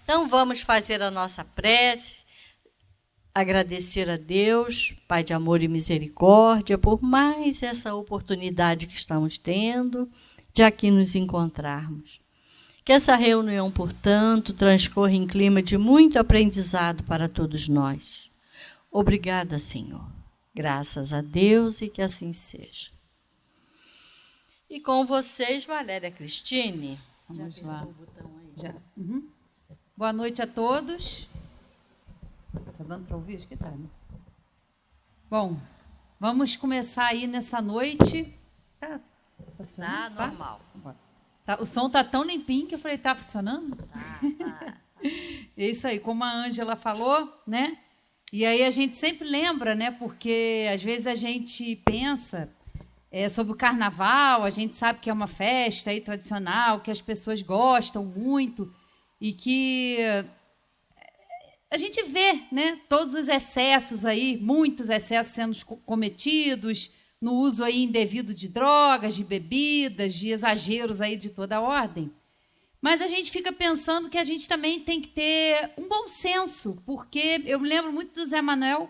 Então vamos fazer a nossa prece, agradecer a Deus, Pai de amor e misericórdia, por mais essa oportunidade que estamos tendo de aqui nos encontrarmos. Que essa reunião, portanto, transcorra em clima de muito aprendizado para todos nós. Obrigada, Senhor. Graças a Deus e que assim seja. E com vocês, Valéria Cristine. Vamos lá. O botão aí? Já. Uhum. Boa noite a todos. Está dando para ouvir? Acho que está, né? Bom, vamos começar aí nessa noite. Tá Normal. Tá, o som está tão limpinho que eu falei, tá funcionando? Tá. É isso aí, como a Ângela falou, né? E aí a gente sempre lembra, né? Porque às vezes a gente pensa sobre o carnaval, a gente sabe que é uma festa aí tradicional, que as pessoas gostam muito e que a gente vê, né? Todos os excessos aí, muitos excessos sendo cometidos, no uso aí indevido de drogas, de bebidas, de exageros aí de toda a ordem. Mas a gente fica pensando que a gente também tem que ter um bom senso, porque eu me lembro muito do Zé Manuel.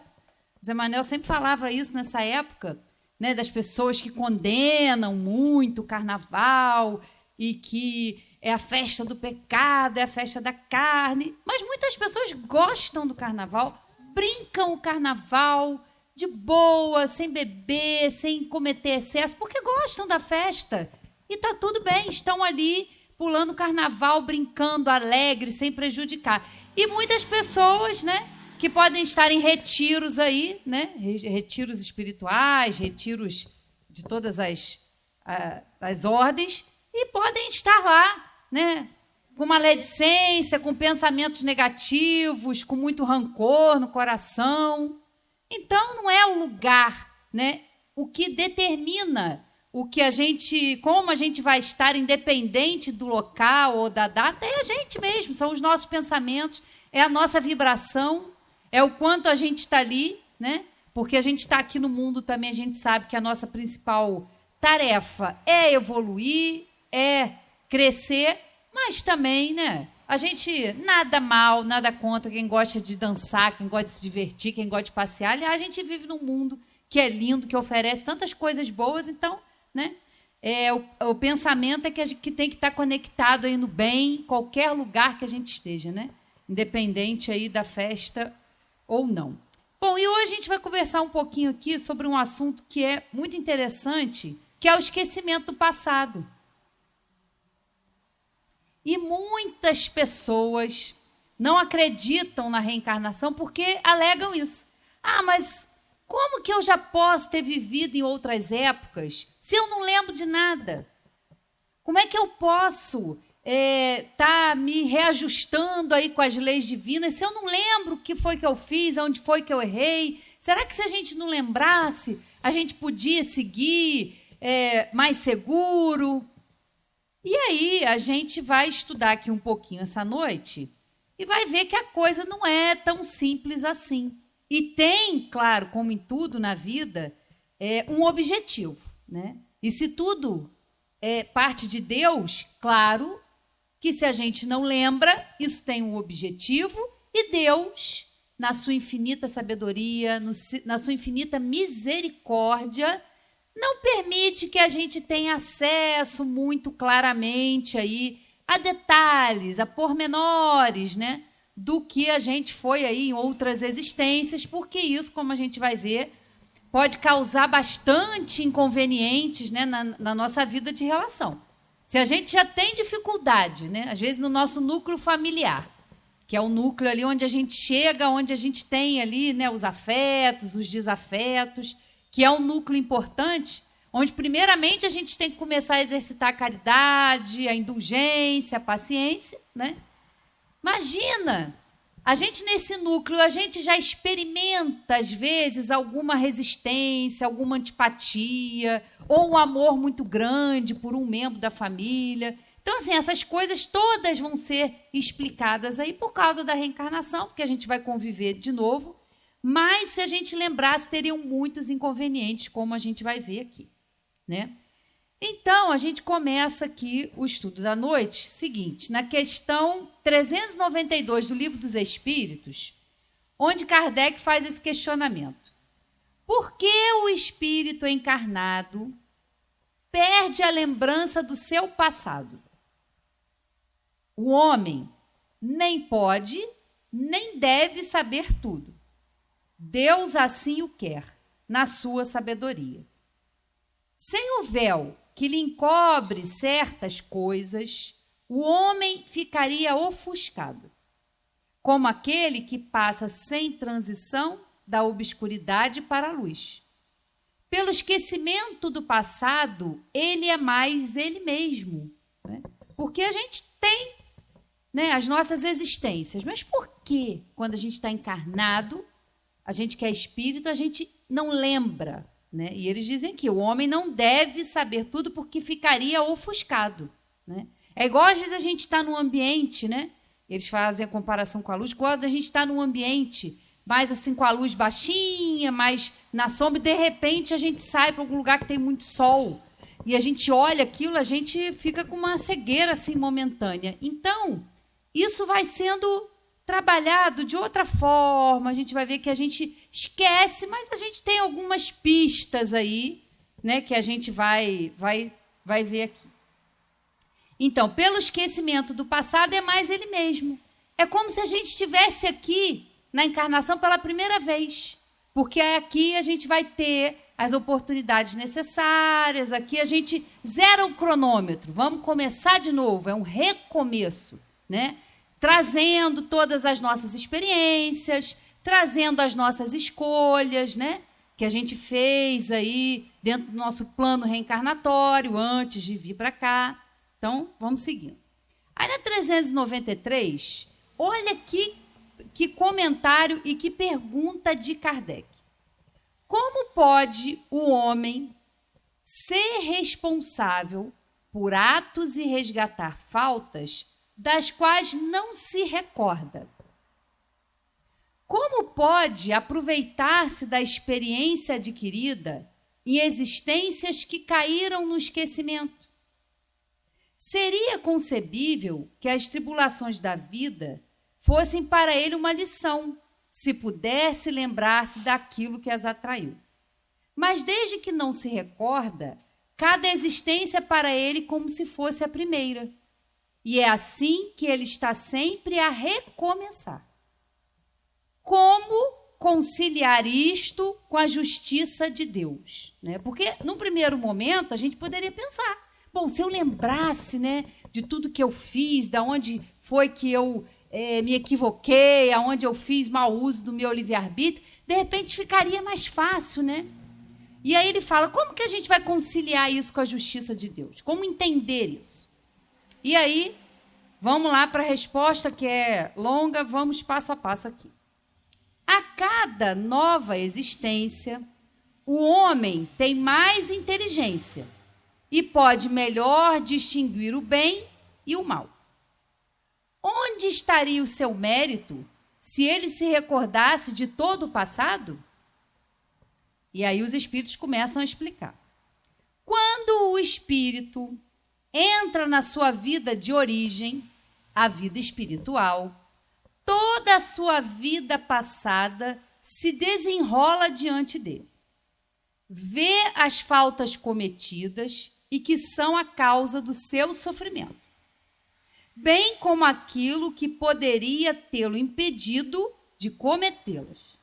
O Zé Manuel sempre falava isso nessa época, né, das pessoas que condenam muito o carnaval e que é a festa do pecado, é a festa da carne. Mas muitas pessoas gostam do carnaval, brincam o carnaval de boa, sem beber, sem cometer excesso, porque gostam da festa. E está tudo bem, estão ali pulando carnaval, brincando, alegre, sem prejudicar. E muitas pessoas, né, que podem estar em retiros aí, né, retiros espirituais, retiros de todas as ordens, e podem estar lá, né, com maledicência, com pensamentos negativos, com muito rancor no coração. Então, não é o lugar, né, o que determina como a gente vai estar independente do local ou da data, é a gente mesmo, são os nossos pensamentos, é a nossa vibração, é o quanto a gente está ali, né? Porque a gente está aqui no mundo também, a gente sabe que a nossa principal tarefa é evoluir, é crescer, mas também, né? A gente, nada mal, nada contra quem gosta de dançar, quem gosta de se divertir, quem gosta de passear. Aliás, a gente vive num mundo que é lindo, que oferece tantas coisas boas, então, né? O pensamento é que tem que estar conectado aí no bem, em qualquer lugar que a gente esteja, né? Independente aí da festa ou não. Bom, e hoje a gente vai conversar um pouquinho aqui sobre um assunto que é muito interessante, que é o esquecimento do passado. E muitas pessoas não acreditam na reencarnação porque alegam isso. Ah, mas como que eu já posso ter vivido em outras épocas se eu não lembro de nada? Como é que eu posso tá me reajustando aí com as leis divinas se eu não lembro o que foi que eu fiz, onde foi que eu errei? Será que se a gente não lembrasse, a gente podia seguir mais seguro? E aí a gente vai estudar aqui um pouquinho essa noite e vai ver que a coisa não é tão simples assim. E tem, claro, como em tudo na vida, um objetivo, né? E se tudo é parte de Deus, claro que se a gente não lembra, isso tem um objetivo, e Deus, na sua infinita sabedoria, na sua infinita misericórdia, não permite que a gente tenha acesso muito claramente aí a detalhes, a pormenores, né, do que a gente foi aí em outras existências, porque isso, como a gente vai ver, pode causar bastante inconvenientes, né, na nossa vida de relação. Se a gente já tem dificuldade, né, às vezes no nosso núcleo familiar, que é o núcleo ali onde a gente chega, onde a gente tem ali, né, os afetos, os desafetos, que é um núcleo importante, onde primeiramente a gente tem que começar a exercitar a caridade, a indulgência, a paciência, né? Imagina, a gente nesse núcleo, a gente já experimenta, às vezes, alguma resistência, alguma antipatia, ou um amor muito grande por um membro da família. Então, assim, essas coisas todas vão ser explicadas aí por causa da reencarnação, porque a gente vai conviver de novo, mas se a gente lembrasse, teriam muitos inconvenientes, como a gente vai ver aqui, né? Então, a gente começa aqui o estudo da noite, seguinte, na questão 392 do Livro dos Espíritos, onde Kardec faz esse questionamento. Por que o espírito encarnado perde a lembrança do seu passado? O homem nem pode, nem deve saber tudo. Deus assim o quer, na sua sabedoria. Sem o véu que lhe encobre certas coisas, o homem ficaria ofuscado, como aquele que passa sem transição da obscuridade para a luz. Pelo esquecimento do passado, ele é mais ele mesmo, né? Porque a gente tem, né, as nossas existências, mas por que, quando a gente está encarnado, a gente que é espírito, a gente não lembra, né? E eles dizem que o homem não deve saber tudo porque ficaria ofuscado, né? É igual às vezes a gente está num ambiente, né? Eles fazem a comparação com a luz, quando a gente está num ambiente mais assim com a luz baixinha, mais na sombra, e de repente a gente sai para algum lugar que tem muito sol e a gente olha aquilo, a gente fica com uma cegueira assim momentânea. Então, isso vai sendo trabalhado de outra forma, a gente vai ver que a gente esquece, mas a gente tem algumas pistas aí, né, que a gente vai ver aqui. Então, pelo esquecimento do passado, é mais ele mesmo. É como se a gente estivesse aqui na encarnação pela primeira vez, porque aqui a gente vai ter as oportunidades necessárias, aqui a gente zera o cronômetro, vamos começar de novo, é um recomeço, né? Trazendo todas as nossas experiências, trazendo as nossas escolhas, né? Que a gente fez aí dentro do nosso plano reencarnatório antes de vir para cá. Então, vamos seguindo. Aí na 393, olha que comentário e que pergunta de Kardec. Como pode o homem ser responsável por atos e resgatar faltas das quais não se recorda? Como pode aproveitar-se da experiência adquirida em existências que caíram no esquecimento? Seria concebível que as tribulações da vida fossem para ele uma lição, se pudesse lembrar-se daquilo que as atraiu. Mas desde que não se recorda, cada existência é para ele como se fosse a primeira. E é assim que ele está sempre a recomeçar. Como conciliar isto com a justiça de Deus? Né? Porque, num primeiro momento, a gente poderia pensar, bom, se eu lembrasse, né, de tudo que eu fiz, de onde foi que eu me equivoquei, aonde eu fiz mau uso do meu livre-arbítrio, de repente ficaria mais fácil, né? E aí ele fala, como que a gente vai conciliar isso com a justiça de Deus? Como entender isso? E aí, vamos lá para a resposta, que é longa, vamos passo a passo aqui. A cada nova existência, o homem tem mais inteligência e pode melhor distinguir o bem e o mal. Onde estaria o seu mérito se ele se recordasse de todo o passado? E aí os espíritos começam a explicar. Quando o espírito entra na sua vida de origem, a vida espiritual, toda a sua vida passada se desenrola diante dele. Vê as faltas cometidas e que são a causa do seu sofrimento, bem como aquilo que poderia tê-lo impedido de cometê-las.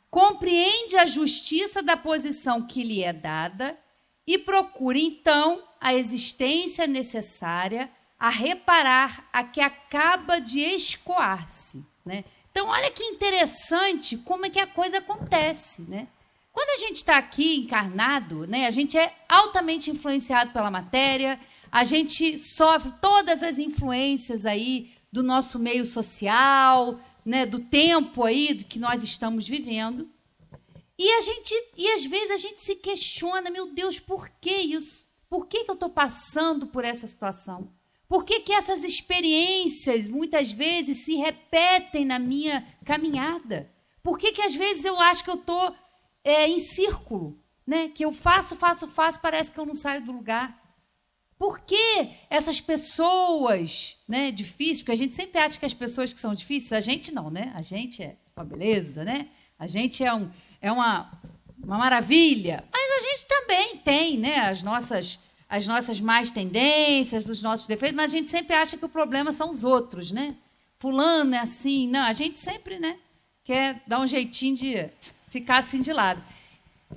Compreende a justiça da posição que lhe é dada e procura, então, a existência necessária a reparar a que acaba de escoar-se, né? Então, olha que interessante como é que a coisa acontece, né? Quando a gente está aqui encarnado, né, a gente é altamente influenciado pela matéria, a gente sofre todas as influências aí do nosso meio social, né, do tempo aí que nós estamos vivendo. E às vezes a gente se questiona, meu Deus, por que isso? Por que eu estou passando por essa situação? Por que essas experiências muitas vezes se repetem na minha caminhada? Por que às vezes eu acho que eu estou em círculo? né? Que eu faço, parece que eu não saio do lugar. Por que essas pessoas, né, difíceis? Porque a gente sempre acha que as pessoas que são difíceis, a gente não, né? A gente é uma beleza, né? A gente é uma maravilha. Mas a gente também tem, né, as nossas más tendências, os nossos defeitos, mas a gente sempre acha que o problema são os outros, né? Fulano é assim. Não, a gente sempre, né, quer dar um jeitinho de ficar assim de lado.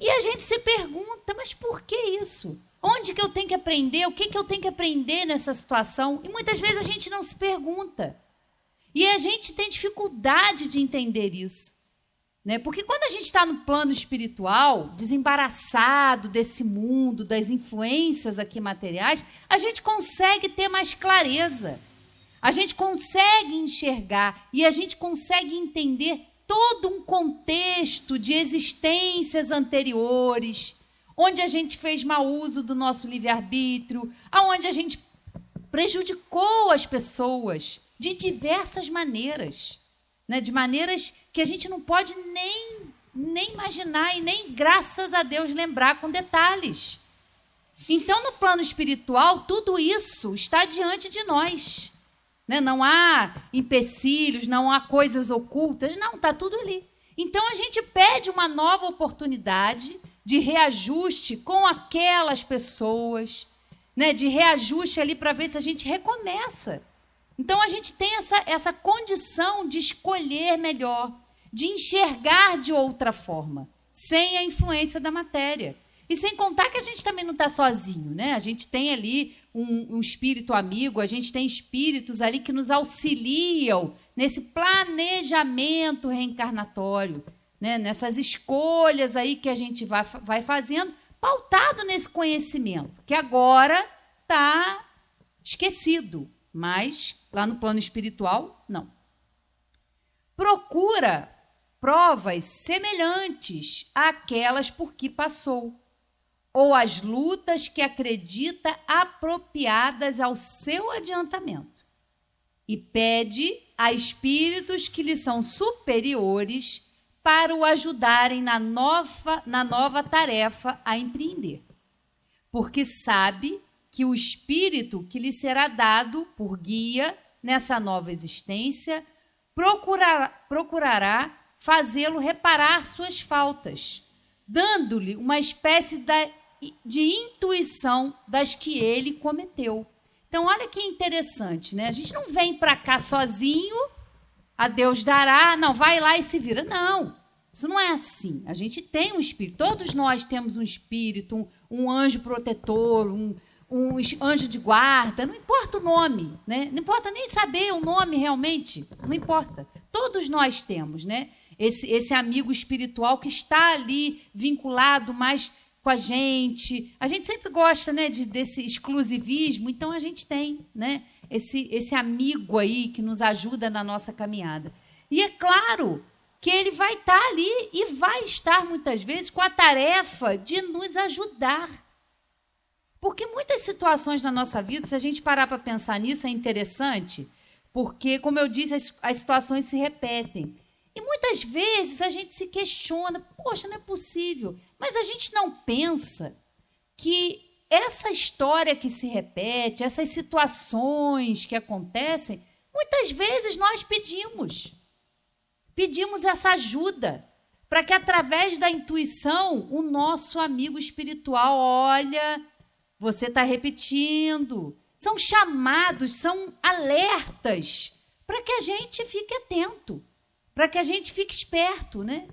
E a gente se pergunta, mas por que isso? Onde que eu tenho que aprender? O que eu tenho que aprender nessa situação? E muitas vezes a gente não se pergunta. E a gente tem dificuldade de entender isso, né? Porque quando a gente está no plano espiritual, desembaraçado desse mundo, das influências aqui materiais, a gente consegue ter mais clareza. A gente consegue enxergar e a gente consegue entender todo um contexto de existências anteriores, onde a gente fez mau uso do nosso livre-arbítrio, aonde a gente prejudicou as pessoas de diversas maneiras, né? De maneiras que a gente não pode nem imaginar e nem, graças a Deus, lembrar com detalhes. Então, no plano espiritual, tudo isso está diante de nós, né? Não há empecilhos, não há coisas ocultas, não, está tudo ali. Então, a gente pede uma nova oportunidade de reajuste com aquelas pessoas, né? De reajuste ali para ver se a gente recomeça. Então, a gente tem essa condição de escolher melhor, de enxergar de outra forma, sem a influência da matéria. E sem contar que a gente também não está sozinho, né? A gente tem ali um espírito amigo, a gente tem espíritos ali que nos auxiliam nesse planejamento reencarnatório, né? Nessas escolhas aí que a gente vai fazendo, pautado nesse conhecimento, que agora está esquecido, mas lá no plano espiritual, não. Procura provas semelhantes àquelas por que passou, ou as lutas que acredita apropriadas ao seu adiantamento, e pede a espíritos que lhe são superiores para o ajudarem na nova tarefa a empreender, porque sabe que o espírito que lhe será dado por guia nessa nova existência procurará fazê-lo reparar suas faltas, dando-lhe uma espécie de intuição das que ele cometeu. Então, olha que interessante, né? A gente não vem para cá sozinho, a Deus dará, não, vai lá e se vira. Não, isso não é assim. A gente tem um espírito, todos nós temos um espírito, um anjo protetor, um anjo de guarda, não importa o nome, né? Não importa nem saber o nome realmente, não importa. Todos nós temos, né? Esse amigo espiritual que está ali vinculado mais com a gente. A gente sempre gosta, né, desse exclusivismo, então a gente tem, né, esse amigo aí que nos ajuda na nossa caminhada. E é claro que ele vai estar ali e vai estar muitas vezes com a tarefa de nos ajudar. Porque muitas situações na nossa vida, se a gente parar para pensar nisso, é interessante, porque, como eu disse, as situações se repetem. E muitas vezes a gente se questiona, poxa, não é possível. Mas a gente não pensa que essa história que se repete, essas situações que acontecem, muitas vezes nós pedimos essa ajuda, para que através da intuição o nosso amigo espiritual, olha, você está repetindo. São chamados, são alertas para que a gente fique atento, para que a gente fique esperto, né?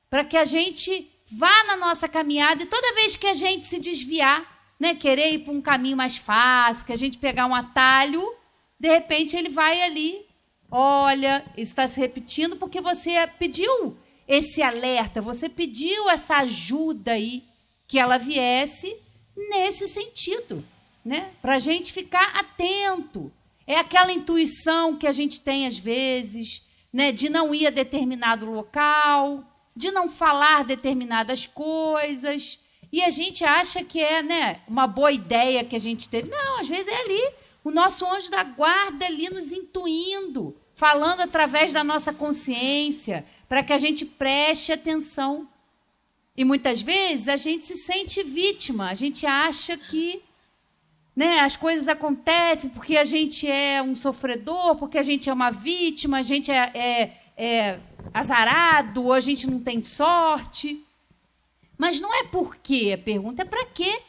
Para que a gente vá na nossa caminhada e toda vez que a gente se desviar, né, querer ir para um caminho mais fácil, que a gente pegar um atalho, de repente ele vai ali, olha, isso está se repetindo porque você pediu esse alerta, você pediu essa ajuda aí, que ela viesse nesse sentido, né? Para a gente ficar atento. É aquela intuição que a gente tem às vezes, né, de não ir a determinado local, de não falar determinadas coisas, e a gente acha que é, né, uma boa ideia que a gente teve. Não, às vezes é ali, o nosso anjo da guarda ali nos intuindo, falando através da nossa consciência, para que a gente preste atenção. E muitas vezes a gente se sente vítima, a gente acha que, né, as coisas acontecem porque a gente é um sofredor, porque a gente é uma vítima, a gente é azarado, ou a gente não tem sorte. Mas não é por quê, a pergunta é para quê?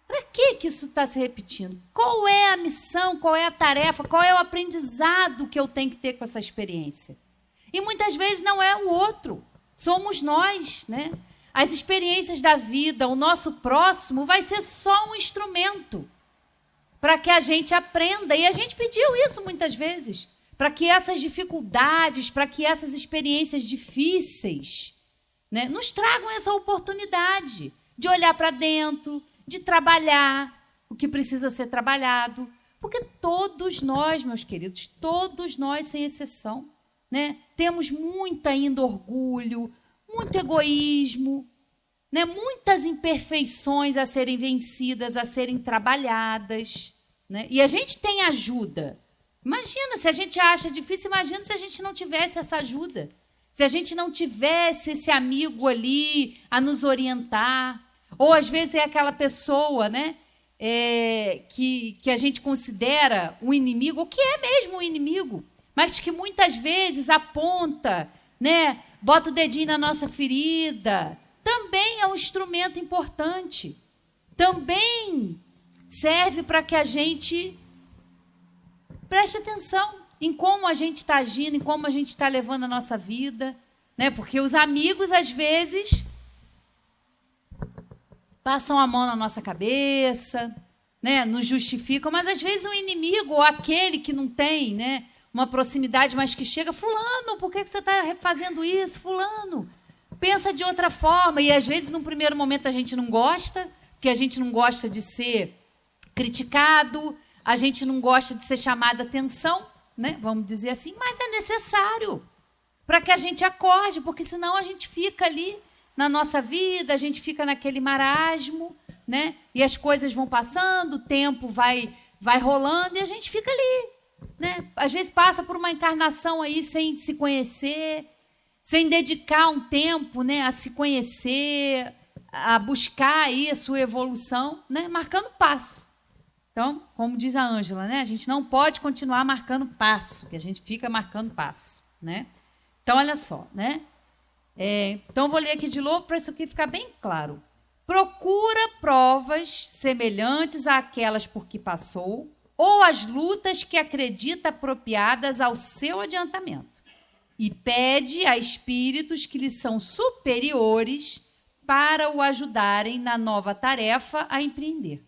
Para que isso está se repetindo? Qual é a missão, qual é a tarefa, qual é o aprendizado que eu tenho que ter com essa experiência? E muitas vezes não é o outro, somos nós, né? As experiências da vida, o nosso próximo vai ser só um instrumento para que a gente aprenda. E a gente pediu isso muitas vezes, para que essas dificuldades, para que essas experiências difíceis, né, nos tragam essa oportunidade de olhar para dentro, de trabalhar o que precisa ser trabalhado. Porque todos nós, meus queridos, todos nós, sem exceção, né, temos muito ainda orgulho, muito egoísmo, né, muitas imperfeições a serem vencidas, a serem trabalhadas, né? E a gente tem ajuda. Imagina, se a gente acha difícil, imagina se a gente não tivesse essa ajuda. Se a gente não tivesse esse amigo ali a nos orientar. Ou, às vezes, é aquela pessoa, né, que a gente considera um inimigo, ou que é mesmo um inimigo, mas que muitas vezes aponta, né, bota o dedinho na nossa ferida. Também é um instrumento importante. Também serve para que a gente preste atenção em como a gente está agindo, em como a gente está levando a nossa vida, né? Porque os amigos, às vezes, passam a mão na nossa cabeça, né? Nos justificam, mas às vezes o inimigo, ou aquele que não tem, né, uma proximidade, mas que chega, fulano, por que você está fazendo isso? Fulano, pensa de outra forma. E às vezes, num primeiro momento, a gente não gosta, porque a gente não gosta de ser criticado, a gente não gosta de ser chamado a atenção, né? Vamos dizer assim, mas é necessário para que a gente acorde, porque senão a gente fica ali na nossa vida, a gente fica naquele marasmo, né? E as coisas vão passando, o tempo vai rolando e a gente fica ali, né? Às vezes passa por uma encarnação aí sem se conhecer, sem dedicar um tempo, né, a se conhecer, a buscar aí a sua evolução, né, marcando passo. Então, como diz a Ângela, né, a gente não pode continuar marcando passo, que a gente fica marcando passo, né? Então, olha só, né? Então, vou ler aqui de novo para isso aqui ficar bem claro. Procura provas semelhantes àquelas por que passou ou as lutas que acredita apropriadas ao seu adiantamento e pede a espíritos que lhe são superiores para o ajudarem na nova tarefa a empreender.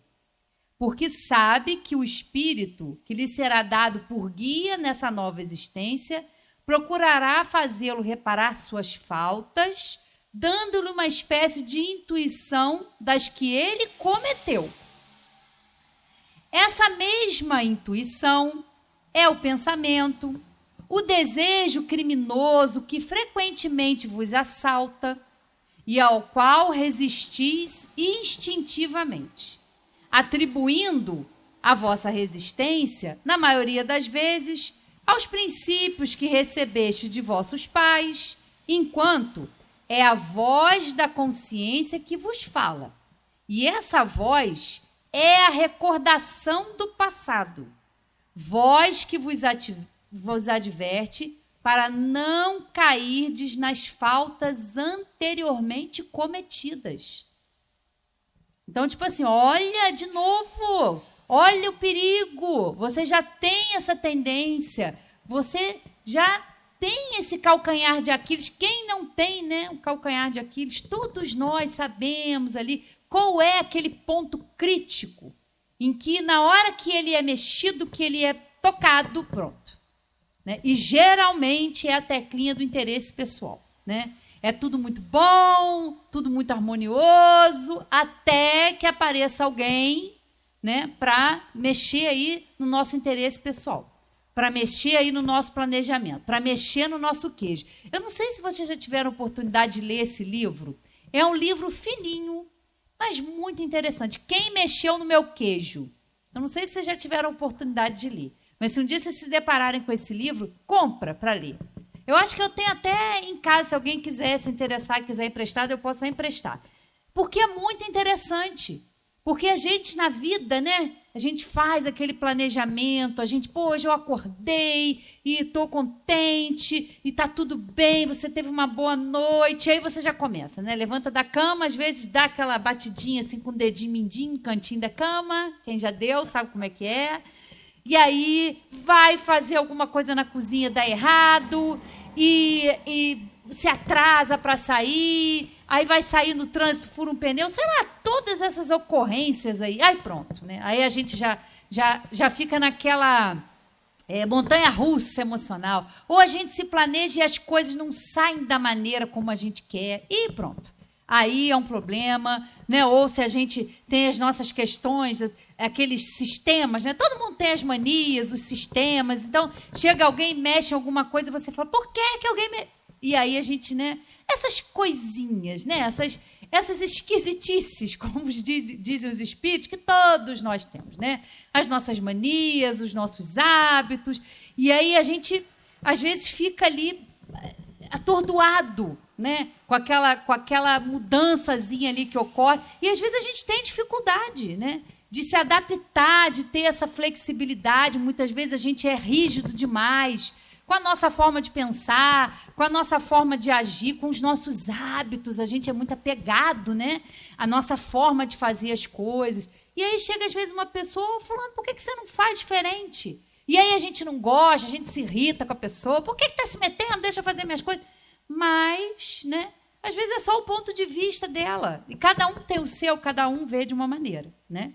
Porque sabe que o espírito que lhe será dado por guia nessa nova existência procurará fazê-lo reparar suas faltas, dando-lhe uma espécie de intuição das que ele cometeu. Essa mesma intuição é o pensamento, o desejo criminoso que frequentemente vos assalta e ao qual resistis instintivamente, atribuindo a vossa resistência, na maioria das vezes, aos princípios que recebeste de vossos pais, enquanto é a voz da consciência que vos fala. E essa voz é a recordação do passado, voz que vos adverte para não cairdes nas faltas anteriormente cometidas. Então, tipo assim, olha de novo, olha o perigo, você já tem essa tendência, você já tem esse calcanhar de Aquiles. Quem não tem, né, um calcanhar de Aquiles? Todos nós sabemos ali qual é aquele ponto crítico em que, na hora que ele é mexido, que ele é tocado, pronto. Né? E geralmente é a teclinha do interesse pessoal, né? É tudo muito bom, tudo muito harmonioso, até que apareça alguém, né, para mexer aí no nosso interesse pessoal, para mexer aí no nosso planejamento, para mexer no nosso queijo. Eu não sei se vocês já tiveram oportunidade de ler esse livro. É um livro fininho, mas muito interessante. Quem mexeu no meu queijo? Eu não sei se vocês já tiveram oportunidade de ler. Mas se um dia vocês se depararem com esse livro, compra para ler. Eu acho que eu tenho até em casa, se alguém quiser se interessar, quiser emprestar, eu posso emprestar. Porque é muito interessante. Porque a gente, na vida, né? A gente faz aquele planejamento, a gente, pô, hoje eu acordei e estou contente e está tudo bem, você teve uma boa noite, aí você já começa, né? Levanta da cama, às vezes dá aquela batidinha assim com o dedinho mindinho no cantinho da cama, quem já deu sabe como é que é. E aí vai fazer alguma coisa na cozinha, dá errado, e se atrasa para sair, aí vai sair no trânsito, fura um pneu, sei lá, todas essas ocorrências aí. Aí pronto, né? Aí a gente já fica naquela montanha-russa emocional. Ou a gente se planeja e as coisas não saem da maneira como a gente quer, e pronto. Aí é um problema, né? Ou se a gente tem as nossas questões, aqueles sistemas, né? Todo mundo tem as manias, os sistemas. Então, chega alguém, mexe em alguma coisa, e você fala, por que alguém mexe? E aí a gente, né? Essas coisinhas, né? Essas esquisitices, como dizem os espíritos, que todos nós temos, né? As nossas manias, os nossos hábitos. E aí a gente, às vezes, fica ali atordoado, né? Com aquela mudançazinha ali que ocorre. E às vezes a gente tem dificuldade, né? De se adaptar, de ter essa flexibilidade. Muitas vezes a gente é rígido demais com a nossa forma de pensar, com a nossa forma de agir, com os nossos hábitos. A gente é muito apegado, né? A nossa forma de fazer as coisas. E aí chega às vezes uma pessoa falando, por que você não faz diferente? E aí a gente não gosta, a gente se irrita com a pessoa. Por que está se metendo? Deixa eu fazer minhas coisas. Mas, né? Às vezes é só o ponto de vista dela. E cada um tem o seu, cada um vê de uma maneira, né?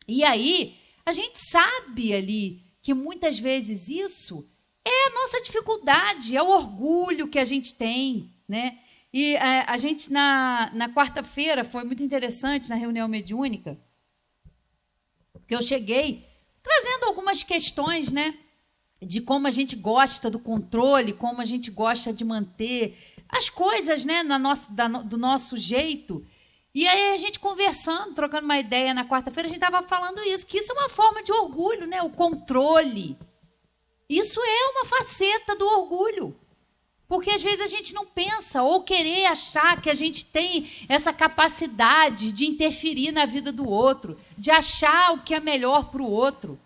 E aí a gente sabe ali que muitas vezes isso é a nossa dificuldade, é o orgulho que a gente tem, né? E a gente, na quarta-feira, foi muito interessante, na reunião mediúnica, que eu cheguei trazendo algumas questões, né? De como a gente gosta do controle, como a gente gosta de manter as coisas, né? Do nosso jeito. E aí a gente conversando, trocando uma ideia na quarta-feira, a gente estava falando isso, que isso é uma forma de orgulho, né? O controle. Isso é uma faceta do orgulho. Porque às vezes a gente não pensa ou querer achar que a gente tem essa capacidade de interferir na vida do outro, de achar o que é melhor para o outro,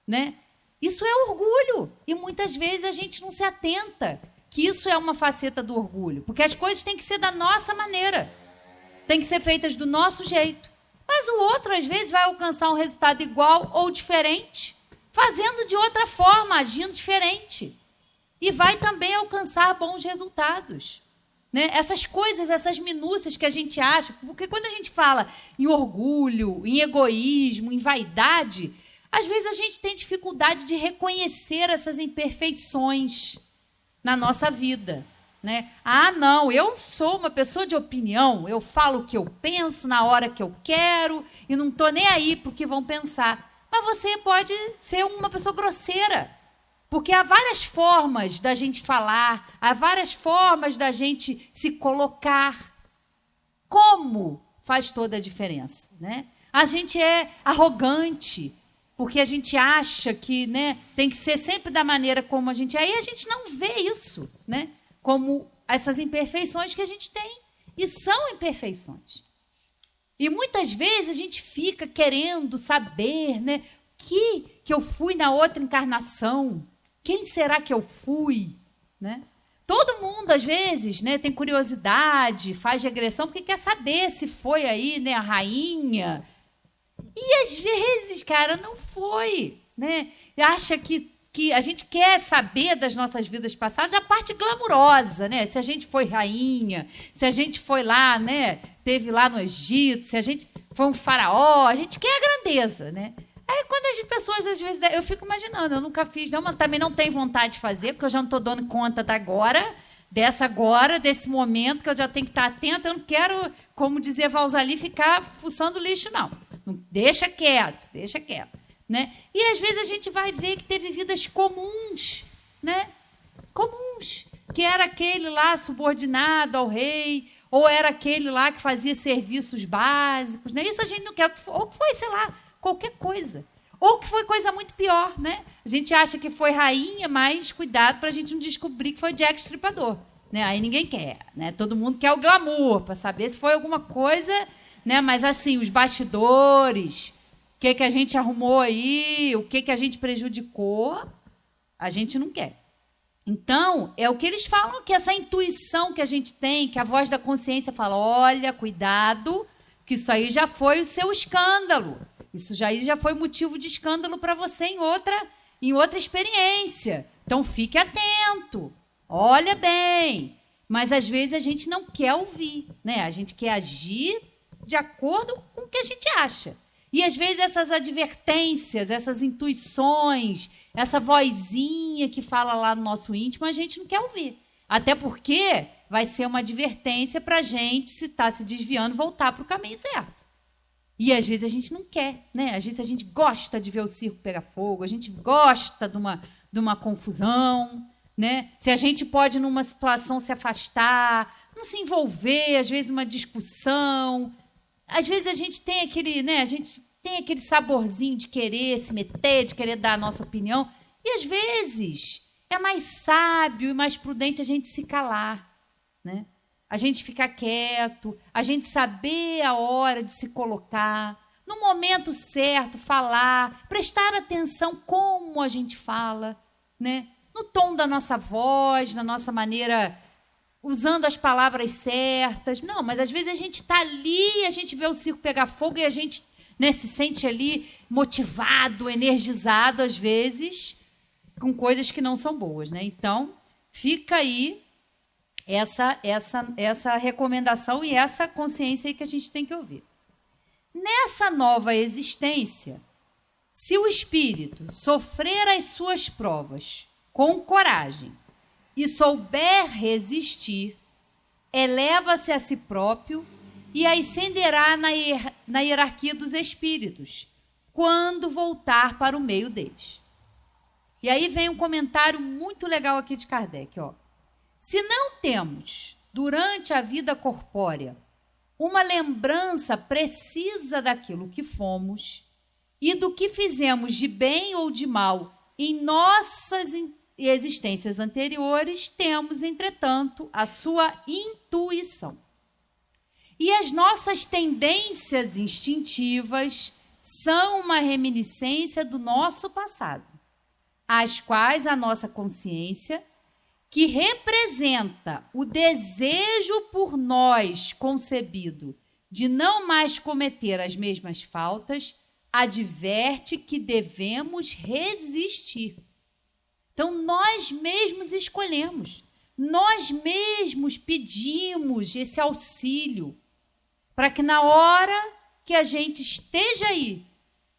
né? Isso é orgulho. E muitas vezes a gente não se atenta que isso é uma faceta do orgulho. Porque as coisas têm que ser da nossa maneira. Têm que ser feitas do nosso jeito. Mas o outro, às vezes, vai alcançar um resultado igual ou diferente, fazendo de outra forma, agindo diferente. E vai também alcançar bons resultados. Né? Essas coisas, essas minúcias que a gente acha, porque quando a gente fala em orgulho, em egoísmo, em vaidade, às vezes a gente tem dificuldade de reconhecer essas imperfeições na nossa vida. Né? Ah, não, eu sou uma pessoa de opinião, eu falo o que eu penso na hora que eu quero e não estou nem aí para o que vão pensar. Mas você pode ser uma pessoa grosseira, porque há várias formas da gente falar, há várias formas da gente se colocar. Como faz toda a diferença, né? A gente é arrogante, porque a gente acha que, né, tem que ser sempre da maneira como a gente é, e a gente não vê isso, né, como essas imperfeições que a gente tem, e são imperfeições. E muitas vezes a gente fica querendo saber, né, que eu fui na outra encarnação, quem será que eu fui, né? Todo mundo, às vezes, né, tem curiosidade, faz regressão, porque quer saber se foi aí, né, a rainha. E, às vezes, cara, não foi, né? Acha que a gente quer saber das nossas vidas passadas a parte glamurosa, né? Se a gente foi rainha, se a gente foi lá, né, teve lá no Egito, se a gente foi um faraó, a gente quer a grandeza, né? Aí, quando as pessoas, às vezes, eu fico imaginando, eu nunca fiz, não, mas também não tenho vontade de fazer, porque eu já não estou dando conta desse momento, que eu já tenho que estar atenta, eu não quero, como dizia Valzali, ficar fuçando lixo, não. Deixa quieto, né? E, às vezes, a gente vai ver que teve vidas comuns, né? Comuns, que era aquele lá subordinado ao rei, ou era aquele lá que fazia serviços básicos, né? Isso a gente não quer, ou foi, sei lá, qualquer coisa. Ou que foi coisa muito pior, né? A gente acha que foi rainha, mas cuidado para a gente não descobrir que foi Jack Estripador, né? Aí ninguém quer, né? Todo mundo quer o glamour para saber se foi alguma coisa, né? Mas assim, os bastidores, o que a gente arrumou aí, o que a gente prejudicou, a gente não quer. Então, é o que eles falam, que essa intuição que a gente tem, que a voz da consciência fala, olha, cuidado, que isso aí já foi o seu escândalo. Isso já foi motivo de escândalo para você em outra experiência. Então, fique atento, olha bem. Mas, às vezes, a gente não quer ouvir, né? A gente quer agir de acordo com o que a gente acha. E, às vezes, essas advertências, essas intuições, essa vozinha que fala lá no nosso íntimo, a gente não quer ouvir. Até porque vai ser uma advertência para a gente, se está se desviando, voltar para o caminho certo. E, às vezes, a gente não quer, né? Às vezes, a gente gosta de ver o circo pegar fogo, a gente gosta de uma confusão, né? Se a gente pode, numa situação, se afastar, não se envolver, às vezes, numa discussão. Às vezes, a gente tem aquele, né? A gente tem aquele saborzinho de querer se meter, de querer dar a nossa opinião. E, às vezes, é mais sábio e mais prudente a gente se calar, né? A gente ficar quieto, a gente saber a hora de se colocar, no momento certo, falar, prestar atenção como a gente fala, né? No tom da nossa voz, na nossa maneira, usando as palavras certas. Não, mas às vezes a gente está ali, a gente vê o circo pegar fogo e a gente, né, se sente ali motivado, energizado, às vezes, com coisas que não são boas, né? Então, fica aí essa recomendação e essa consciência aí que a gente tem que ouvir. Nessa nova existência, se o espírito sofrer as suas provas com coragem e souber resistir, eleva-se a si próprio e ascenderá na hierarquia dos espíritos, quando voltar para o meio deles. E aí vem um comentário muito legal aqui de Kardec, ó. Se não temos, durante a vida corpórea, uma lembrança precisa daquilo que fomos e do que fizemos de bem ou de mal em nossas existências anteriores, temos, entretanto, a sua intuição. E as nossas tendências instintivas são uma reminiscência do nosso passado, as quais a nossa consciência, que representa o desejo por nós concebido de não mais cometer as mesmas faltas, adverte que devemos resistir. Então, nós mesmos escolhemos, nós mesmos pedimos esse auxílio para que na hora que a gente esteja aí,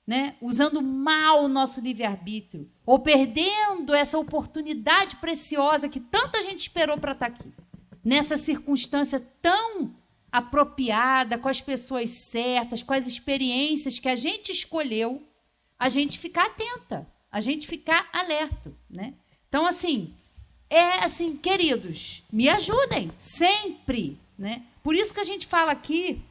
né, usando mal o nosso livre-arbítrio, ou perdendo essa oportunidade preciosa que tanta gente esperou para estar aqui, nessa circunstância tão apropriada, com as pessoas certas, com as experiências que a gente escolheu, a gente ficar atenta, a gente ficar alerta, né? Então, assim, queridos, me ajudem sempre, né? Por isso que a gente fala aqui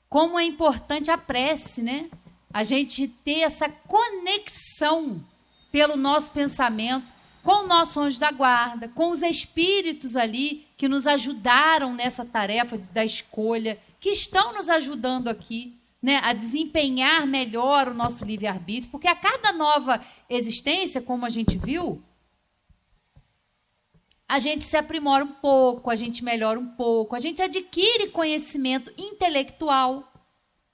como é importante a prece, né? A gente ter essa conexão pelo nosso pensamento com o nosso anjo da guarda, com os espíritos ali que nos ajudaram nessa tarefa da escolha, que estão nos ajudando aqui, né, a desempenhar melhor o nosso livre-arbítrio, porque a cada nova existência, como a gente viu, a gente se aprimora um pouco, a gente melhora um pouco, a gente adquire conhecimento intelectual,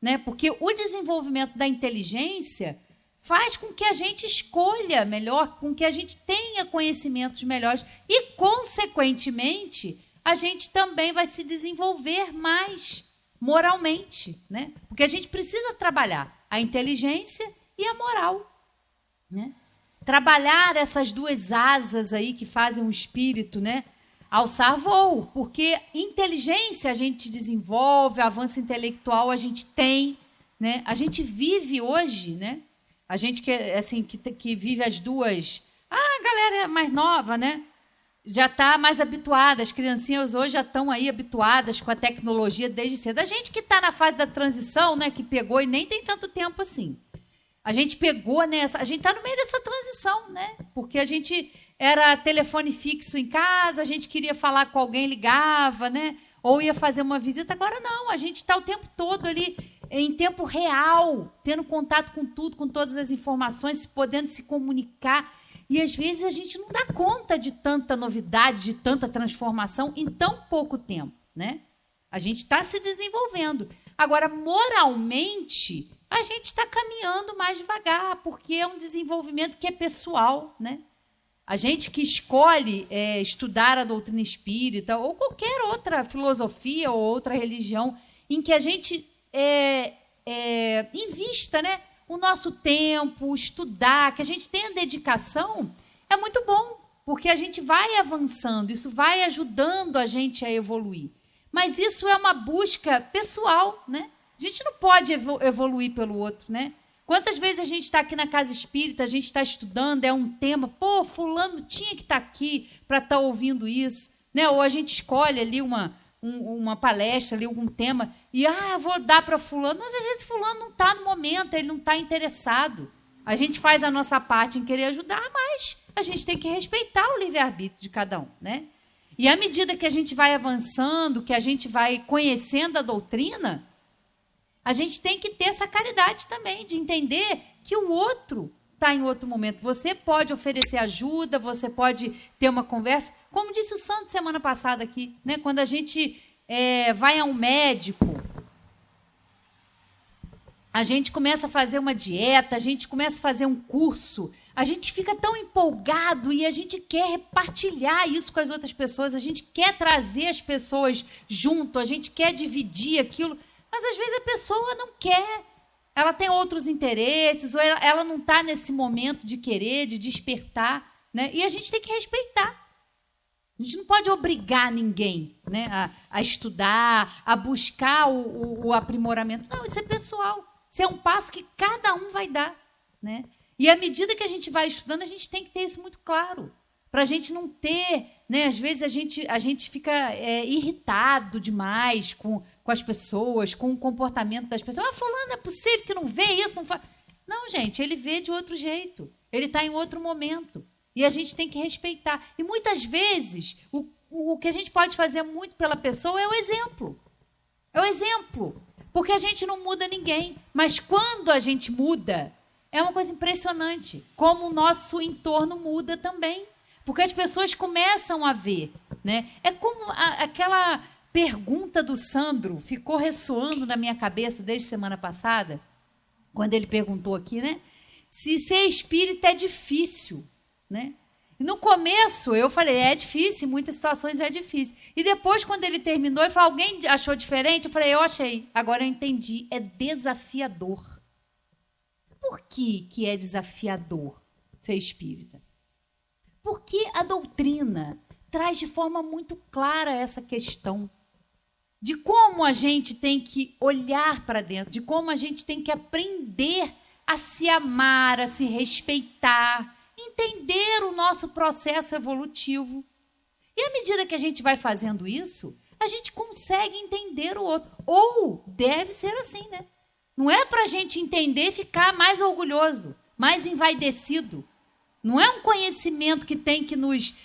né? Porque o desenvolvimento da inteligência faz com que a gente escolha melhor, com que a gente tenha conhecimentos melhores e, consequentemente, a gente também vai se desenvolver mais moralmente, né? Porque a gente precisa trabalhar a inteligência e a moral, né? Trabalhar essas duas asas aí que fazem o espírito, né, alçar voo, porque inteligência a gente desenvolve, avanço intelectual a gente tem, né? A gente vive hoje, né? A gente que vive as duas, a galera mais nova, né? Já está mais habituada, as criancinhas hoje já estão aí habituadas com a tecnologia desde cedo. A gente que está na fase da transição, né, que pegou e nem tem tanto tempo assim. A gente pegou nessa... A gente está no meio dessa transição, né? Porque a gente era telefone fixo em casa, a gente queria falar com alguém, ligava, né? Ou ia fazer uma visita. Agora não, a gente está o tempo todo ali em tempo real, tendo contato com tudo, com todas as informações, podendo se comunicar. E às vezes a gente não dá conta de tanta novidade, de tanta transformação em tão pouco tempo, né? A gente está se desenvolvendo. Agora, moralmente, a gente está caminhando mais devagar, porque é um desenvolvimento que é pessoal, né? A gente que escolhe estudar a doutrina espírita ou qualquer outra filosofia ou outra religião em que a gente invista, né, o nosso tempo, estudar, que a gente tenha dedicação, é muito bom, porque a gente vai avançando, isso vai ajudando a gente a evoluir. Mas isso é uma busca pessoal, né? A gente não pode evoluir pelo outro, né? Quantas vezes a gente está aqui na casa espírita, a gente está estudando, é um tema, pô, fulano tinha que estar aqui para estar ouvindo isso, né? Ou a gente escolhe ali uma palestra, ali algum tema, e vou dar para fulano, mas às vezes fulano não está no momento, ele não está interessado. A gente faz a nossa parte em querer ajudar, mas a gente tem que respeitar o livre-arbítrio de cada um, né? E à medida que a gente vai avançando, que a gente vai conhecendo a doutrina, a gente tem que ter essa caridade também, de entender que o outro está em outro momento. Você pode oferecer ajuda, você pode ter uma conversa. Como disse o Santo semana passada aqui, né? Quando a gente vai a um médico, a gente começa a fazer uma dieta, a gente começa a fazer um curso, a gente fica tão empolgado e a gente quer partilhar isso com as outras pessoas, a gente quer trazer as pessoas junto, a gente quer dividir aquilo, mas às vezes a pessoa não quer, ela tem outros interesses, ou ela não está nesse momento de querer, de despertar, né? E a gente tem que respeitar. A gente não pode obrigar ninguém, né, a estudar, a buscar o aprimoramento. Não, isso é pessoal. Isso é um passo que cada um vai dar, né? E à medida que a gente vai estudando, a gente tem que ter isso muito claro. Para a gente não ter, né? Às vezes a gente fica irritado demais com as pessoas, com o comportamento das pessoas. Fulano, é possível que não vê isso? Não, não, gente, ele vê de outro jeito. Ele está em outro momento. E a gente tem que respeitar. E muitas vezes, o que a gente pode fazer muito pela pessoa é o exemplo. É o exemplo. Porque a gente não muda ninguém. Mas quando a gente muda, é uma coisa impressionante. Como o nosso entorno muda também. Porque as pessoas começam a ver, né? É como aquela pergunta do Sandro ficou ressoando na minha cabeça desde semana passada, quando ele perguntou aqui, né? Se ser espírita é difícil, né? E no começo eu falei, é difícil, em muitas situações é difícil. E depois, quando ele terminou, ele falou, alguém achou diferente? Eu falei, eu achei. Agora eu entendi, é desafiador. Por que é desafiador ser espírita? Porque a doutrina traz de forma muito clara essa questão de como a gente tem que olhar para dentro, de como a gente tem que aprender a se amar, a se respeitar, entender o nosso processo evolutivo. E à medida que a gente vai fazendo isso, a gente consegue entender o outro. Ou deve ser assim, né? Não é para a gente entender e ficar mais orgulhoso, mais envaidecido. Não é um conhecimento que tem que nos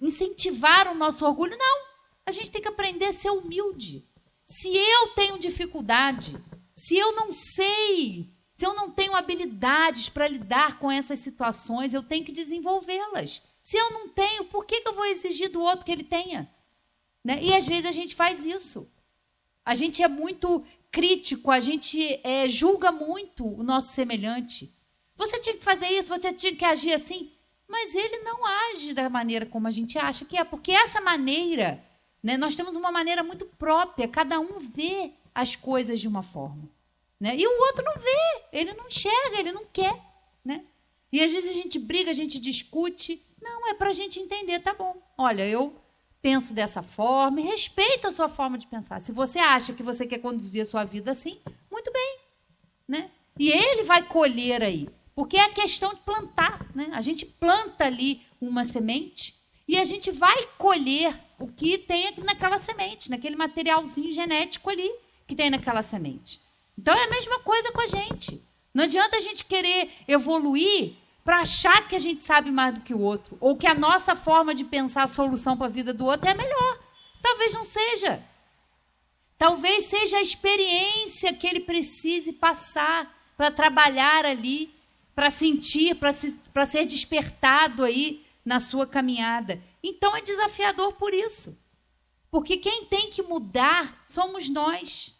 incentivar o nosso orgulho, não. A gente tem que aprender a ser humilde. Se eu tenho dificuldade, se eu não sei, se eu não tenho habilidades para lidar com essas situações, eu tenho que desenvolvê-las. Se eu não tenho, por que eu vou exigir do outro que ele tenha? Né? E às vezes a gente faz isso. A gente é muito crítico, a gente julga muito o nosso semelhante. Você tinha que fazer isso, você tinha que agir assim. Mas ele não age da maneira como a gente acha que é. Porque essa maneira, né, nós temos uma maneira muito própria. Cada um vê as coisas de uma forma. Né? E o outro não vê, ele não enxerga, ele não quer. Né? E às vezes a gente briga, a gente discute. Não, é para a gente entender, tá bom. Olha, eu penso dessa forma e respeito a sua forma de pensar. Se você acha que você quer conduzir a sua vida assim, muito bem. Né? E ele vai colher aí. Porque é a questão de plantar, né? A gente planta ali uma semente e a gente vai colher o que tem naquela semente, naquele materialzinho genético ali que tem naquela semente. Então é a mesma coisa com a gente. Não adianta a gente querer evoluir para achar que a gente sabe mais do que o outro, ou que a nossa forma de pensar a solução para a vida do outro é a melhor. Talvez não seja. Talvez seja a experiência que ele precise passar para trabalhar ali, para sentir, para ser despertado aí na sua caminhada. Então é desafiador por isso. Porque quem tem que mudar somos nós.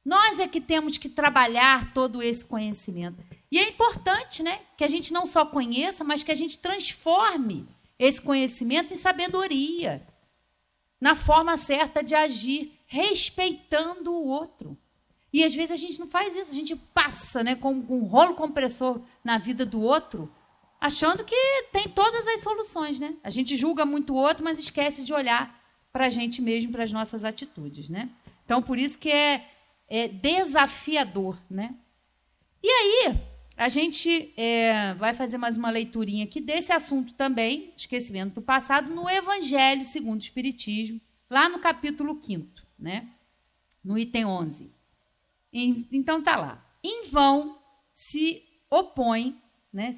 Nós é que temos que trabalhar todo esse conhecimento. E é importante, né, que a gente não só conheça, mas que a gente transforme esse conhecimento em sabedoria, na forma certa de agir, respeitando o outro. E às vezes a gente não faz isso, a gente passa, né, com um rolo compressor na vida do outro, achando que tem todas as soluções, né? A gente julga muito o outro, mas esquece de olhar para a gente mesmo, para as nossas atitudes, né? Então, por isso que é desafiador, né? E aí, a gente vai fazer mais uma leiturinha aqui desse assunto também, esquecimento do passado, no Evangelho segundo o Espiritismo, lá no capítulo 5º, né? No item 11. Então, tá lá. Em vão se opõe, né,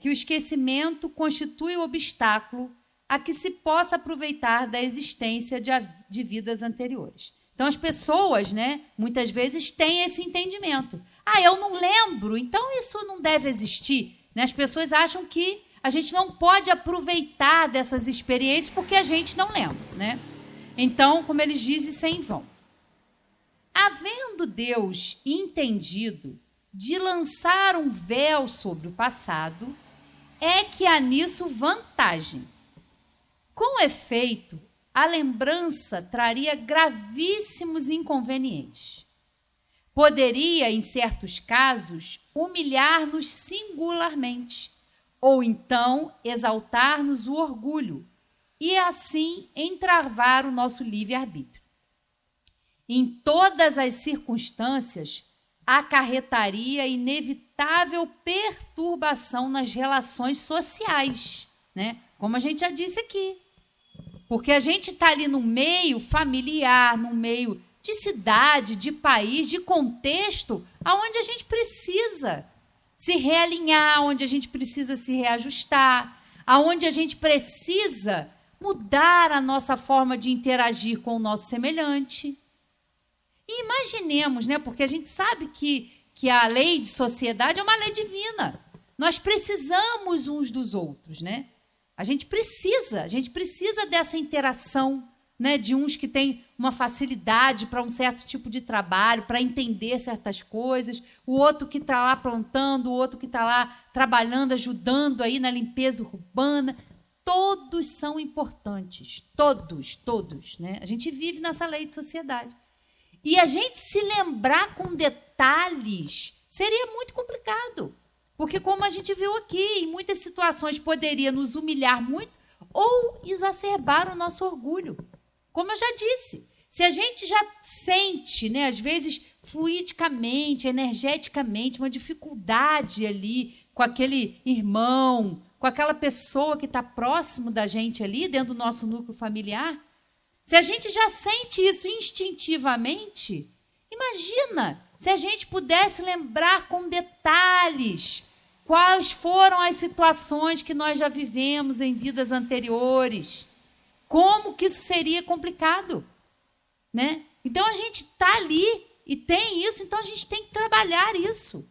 que o esquecimento constitui o obstáculo a que se possa aproveitar da existência de vidas anteriores. Então, as pessoas, né, muitas vezes têm esse entendimento. Eu não lembro, então isso não deve existir. Né? As pessoas acham que a gente não pode aproveitar dessas experiências porque a gente não lembra. Né? Então, como eles dizem, isso é em vão. Havendo Deus entendido de lançar um véu sobre o passado, é que há nisso vantagem. Com efeito, a lembrança traria gravíssimos inconvenientes. Poderia, em certos casos, humilhar-nos singularmente, ou então exaltar-nos o orgulho, e assim entravar o nosso livre-arbítrio. Em todas as circunstâncias, acarretaria inevitável perturbação nas relações sociais, né? Como a gente já disse aqui. Porque a gente está ali no meio familiar, no meio de cidade, de país, de contexto, onde a gente precisa se realinhar, onde a gente precisa se reajustar, onde a gente precisa mudar a nossa forma de interagir com o nosso semelhante. E imaginemos, né, porque a gente sabe que a lei de sociedade é uma lei divina. Nós precisamos uns dos outros, né? A gente precisa dessa interação, né, de uns que têm uma facilidade para um certo tipo de trabalho, para entender certas coisas, o outro que está lá plantando, o outro que está lá trabalhando, ajudando aí na limpeza urbana. Todos são importantes, todos, né? A gente vive nessa lei de sociedade. E a gente se lembrar com detalhes seria muito complicado. Porque, como a gente viu aqui, em muitas situações poderia nos humilhar muito ou exacerbar o nosso orgulho. Como eu já disse, se a gente já sente, né, às vezes, fluidicamente, energeticamente, uma dificuldade ali com aquele irmão, com aquela pessoa que está próximo da gente ali, dentro do nosso núcleo familiar, se a gente já sente isso instintivamente, imagina se a gente pudesse lembrar com detalhes quais foram as situações que nós já vivemos em vidas anteriores. Como que isso seria complicado, né? Então, a gente está ali e tem isso, então a gente tem que trabalhar isso.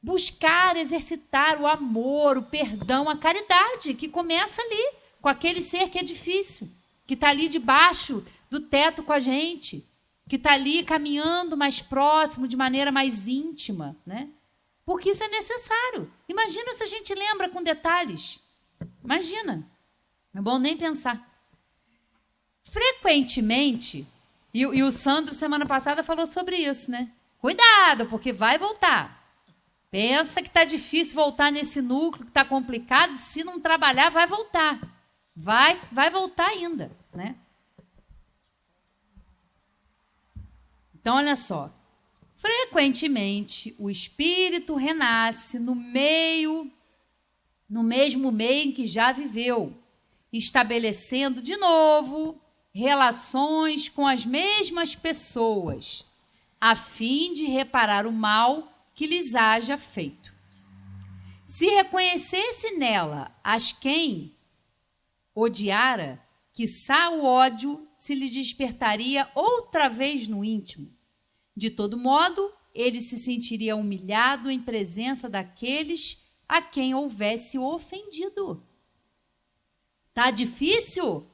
Buscar, exercitar o amor, o perdão, a caridade, que começa ali, com aquele ser que é difícil, que está ali debaixo do teto com a gente, que está ali caminhando mais próximo, de maneira mais íntima, né? Porque isso é necessário. Imagina se a gente lembra com detalhes. Imagina. Não é bom nem pensar. Frequentemente, e o Sandro, semana passada, falou sobre isso, né? Cuidado, porque vai voltar. Pensa que está difícil voltar nesse núcleo, que está complicado. Se não trabalhar, vai voltar. Vai voltar ainda, né? Então, olha só. Frequentemente, o espírito renasce no mesmo meio em que já viveu, estabelecendo de novo relações com as mesmas pessoas, a fim de reparar o mal que lhes haja feito. Se reconhecesse nela as quem odiara, quiçá o ódio se lhe despertaria outra vez no íntimo. De todo modo, ele se sentiria humilhado em presença daqueles a quem houvesse ofendido. Tá difícil?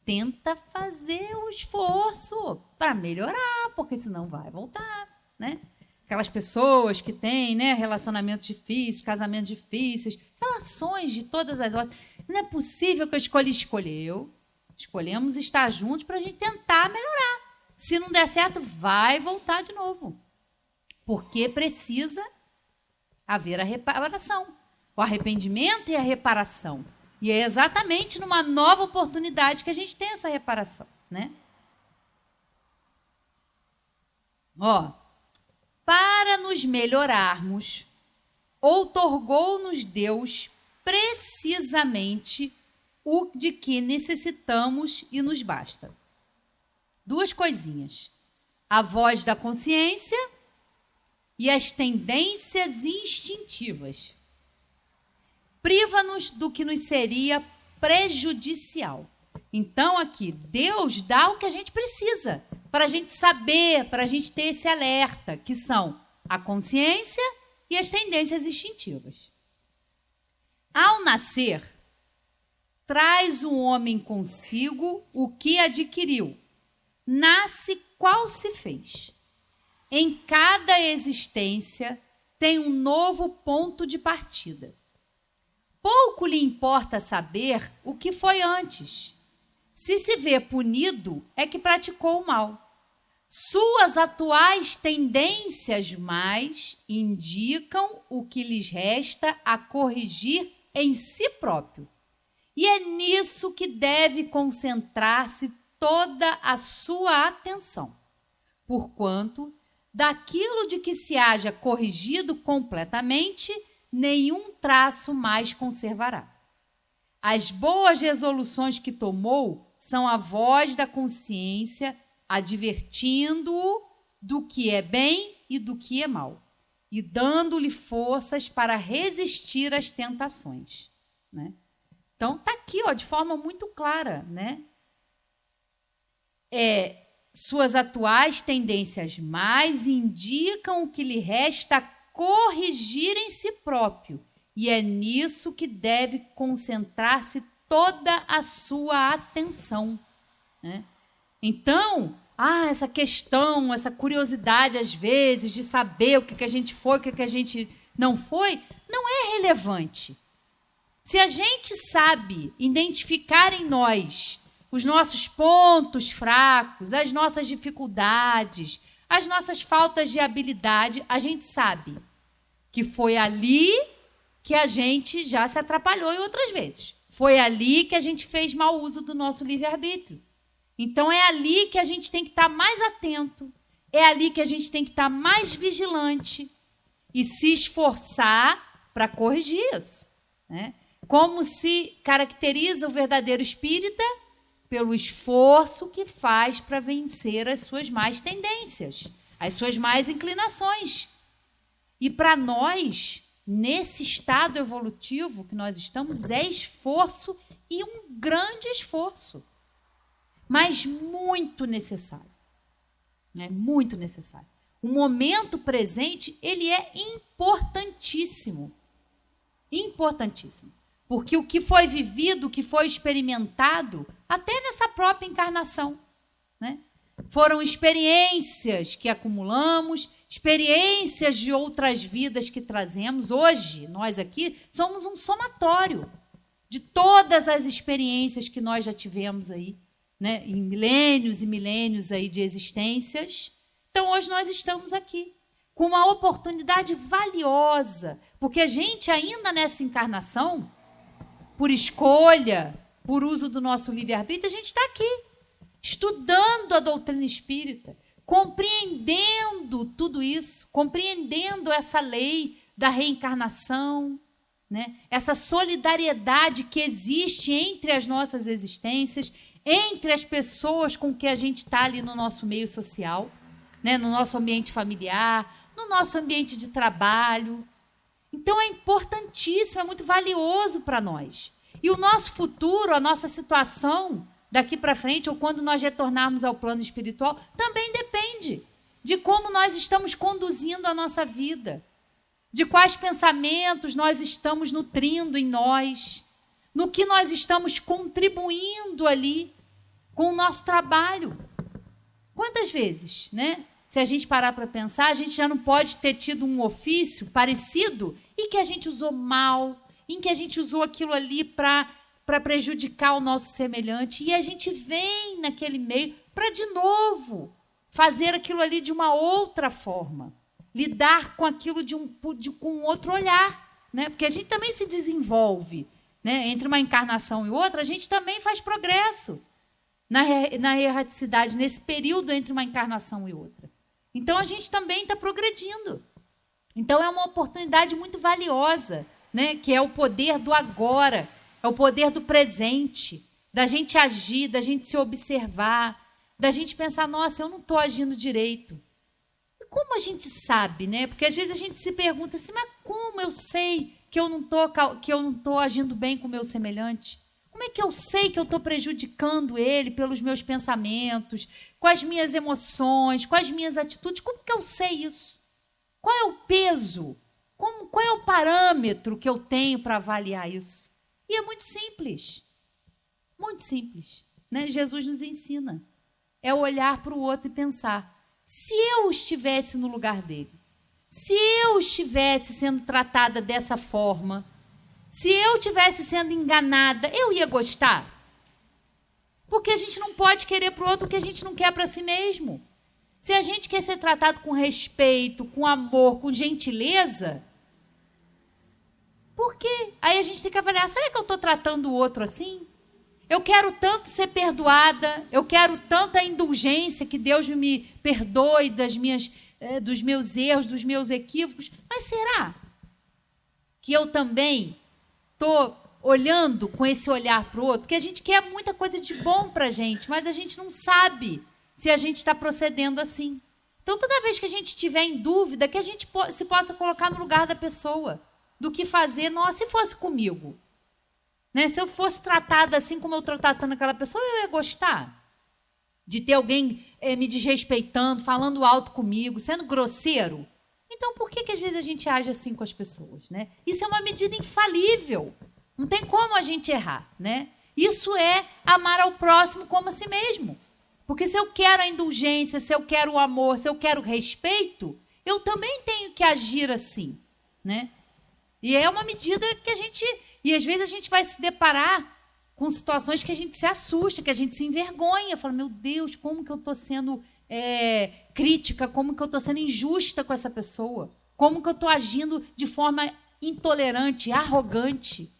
Tenta fazer o esforço para melhorar, porque senão vai voltar, né? Aquelas pessoas que têm, né, relacionamentos difíceis, casamentos difíceis, relações de todas as ordens. Não é possível que eu escolheu. Escolhemos estar juntos para a gente tentar melhorar. Se não der certo, vai voltar de novo. Porque precisa haver a reparação. O arrependimento e a reparação. E é exatamente numa nova oportunidade que a gente tem essa reparação, né? Ó, para nos melhorarmos, outorgou-nos Deus precisamente o de que necessitamos e nos basta. Duas coisinhas. A voz da consciência e as tendências instintivas. Priva-nos do que nos seria prejudicial. Então, aqui, Deus dá o que a gente precisa para a gente saber, para a gente ter esse alerta, que são a consciência e as tendências instintivas. Ao nascer, traz o homem consigo o que adquiriu. Nasce qual se fez. Em cada existência tem um novo ponto de partida. Pouco lhe importa saber o que foi antes. Se se vê punido, é que praticou o mal. Suas atuais tendências mais indicam o que lhes resta a corrigir em si próprio. E é nisso que deve concentrar-se toda a sua atenção. Porquanto, daquilo de que se haja corrigido completamente, nenhum traço mais conservará. As boas resoluções que tomou são a voz da consciência, advertindo-o do que é bem e do que é mal, e dando-lhe forças para resistir às tentações, né? Então, está aqui, ó, de forma muito clara, né? Suas atuais tendências mais indicam o que lhe resta corrigir em si próprio, e é nisso que deve concentrar-se toda a sua atenção, né? Então, essa questão, essa curiosidade, às vezes, de saber o que a gente foi, o que a gente não foi, não é relevante. Se a gente sabe identificar em nós os nossos pontos fracos, as nossas dificuldades, as nossas faltas de habilidade, a gente sabe que foi ali que a gente já se atrapalhou em outras vezes. Foi ali que a gente fez mau uso do nosso livre-arbítrio. Então, é ali que a gente tem que estar mais atento, é ali que a gente tem que estar mais vigilante e se esforçar para corrigir isso, né? Como se caracteriza o verdadeiro espírita? Pelo esforço que faz para vencer as suas más tendências, as suas más inclinações. E para nós, nesse estado evolutivo que nós estamos, é esforço e um grande esforço, mas muito necessário, né? Muito necessário. O momento presente, ele é importantíssimo, importantíssimo. Porque o que foi vivido, o que foi experimentado, até nessa própria encarnação, né? Foram experiências que acumulamos, experiências de outras vidas que trazemos. Hoje, nós aqui somos um somatório de todas as experiências que nós já tivemos aí, né? Em milênios e milênios aí de existências. Então, hoje nós estamos aqui com uma oportunidade valiosa, porque a gente ainda nessa encarnação, por escolha, por uso do nosso livre-arbítrio, a gente está aqui, estudando a doutrina espírita, compreendendo tudo isso, compreendendo essa lei da reencarnação, né? Essa solidariedade que existe entre as nossas existências, entre as pessoas com que a gente está ali no nosso meio social. né? No nosso ambiente familiar, no nosso ambiente de trabalho. Então, é importantíssimo, é muito valioso para nós. E o nosso futuro, a nossa situação daqui para frente, ou quando nós retornarmos ao plano espiritual, também depende de como nós estamos conduzindo a nossa vida, de quais pensamentos nós estamos nutrindo em nós, no que nós estamos contribuindo ali com o nosso trabalho. Quantas vezes, né? Se a gente parar para pensar, a gente já não pode ter tido um ofício parecido e que a gente usou mal, em que a gente usou aquilo ali para prejudicar o nosso semelhante, e a gente vem naquele meio para, de novo, fazer aquilo ali de uma outra forma, lidar com aquilo com um outro olhar, né? Porque a gente também se desenvolve, né? Entre uma encarnação e outra, a gente também faz progresso na erraticidade, nesse período entre uma encarnação e outra. Então, a gente também está progredindo. Então, é uma oportunidade muito valiosa, né? Que é o poder do agora, é o poder do presente, da gente agir, da gente se observar, da gente pensar, nossa, eu não estou agindo direito. E como a gente sabe, né? Porque às vezes a gente se pergunta assim, mas como eu sei que eu não estou agindo bem com o meu semelhante? Como é que eu sei que eu estou prejudicando ele pelos meus pensamentos, com as minhas emoções, com as minhas atitudes? Como que eu sei isso? Qual é o peso? Qual é o parâmetro que eu tenho para avaliar isso? E é muito simples, né? Jesus nos ensina. É olhar para o outro e pensar, se eu estivesse no lugar dele, se eu estivesse sendo tratada dessa forma, se eu estivesse sendo enganada, eu ia gostar? Porque a gente não pode querer para o outro o que a gente não quer para si mesmo. Se a gente quer ser tratado com respeito, com amor, com gentileza, por quê? Aí a gente tem que avaliar, será que eu estou tratando o outro assim? Eu quero tanto ser perdoada, eu quero tanta indulgência, que Deus me perdoe dos meus erros, dos meus equívocos, mas será que eu também estou olhando com esse olhar para o outro? Porque a gente quer muita coisa de bom para a gente, mas a gente não sabe se a gente está procedendo assim. Então, toda vez que a gente estiver em dúvida, que a gente se possa colocar no lugar da pessoa, do que fazer, nossa, se fosse comigo, né? Se eu fosse tratada assim como eu estou tratando aquela pessoa, eu ia gostar de ter alguém me desrespeitando, falando alto comigo, sendo grosseiro. Então, por que às vezes a gente age assim com as pessoas, né? Isso é uma medida infalível. Não tem como a gente errar, né? Isso é amar ao próximo como a si mesmo. Porque se eu quero a indulgência, se eu quero o amor, se eu quero o respeito, eu também tenho que agir assim, né? E é uma medida que a gente... E às vezes a gente vai se deparar com situações que a gente se assusta, que a gente se envergonha. Fala, meu Deus, como que eu estou sendo crítica, como que eu estou sendo injusta com essa pessoa? Como que eu estou agindo de forma intolerante, arrogante?